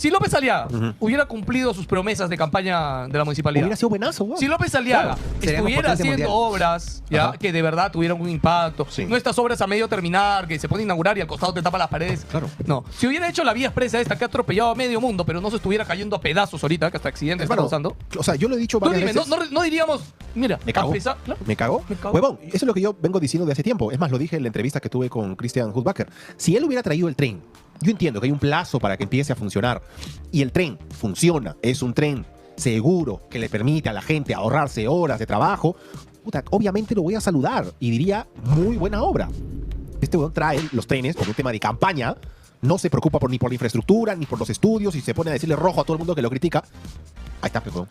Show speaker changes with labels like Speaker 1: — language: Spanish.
Speaker 1: Si López Aliaga hubiera cumplido sus promesas de campaña de la municipalidad.
Speaker 2: Hubiera sido buenazo, weón.
Speaker 1: Si López Aliaga
Speaker 2: Claro, seríamos
Speaker 1: estuviera
Speaker 2: potencia
Speaker 1: haciendo
Speaker 2: mundial.
Speaker 1: obras ya que de verdad tuvieran un impacto,
Speaker 2: Sí.
Speaker 1: no estas obras a medio terminar, que se pone a inaugurar y al costado te tapa las paredes.
Speaker 2: Claro.
Speaker 1: No. Si hubiera hecho la vía expresa esta que ha atropellado a medio mundo, pero no se estuviera cayendo a pedazos ahorita, que hasta accidentes está
Speaker 2: Hermano,
Speaker 1: causando.
Speaker 2: o sea, yo lo he dicho
Speaker 1: Tú
Speaker 2: varias
Speaker 1: dime,
Speaker 2: veces.
Speaker 1: no diríamos, mira,
Speaker 2: Me cago.
Speaker 1: claro.
Speaker 2: ¿Me cago?
Speaker 1: Me cago.
Speaker 2: Huevón, eso es lo que yo vengo diciendo de hace tiempo. Es más, lo dije en la entrevista que tuve con Christian Hudbacker. Si él hubiera traído el tren, yo entiendo que hay un plazo para que empiece a funcionar, y el tren funciona, es un tren seguro que le permite a la gente ahorrarse horas de trabajo, puta, obviamente lo voy a saludar y diría, muy buena obra. Este huevón trae los trenes por un tema de campaña, no se preocupa ni por la infraestructura, ni por los estudios, y se pone a decirle rojo a todo el mundo que lo critica. Ahí está, huevón.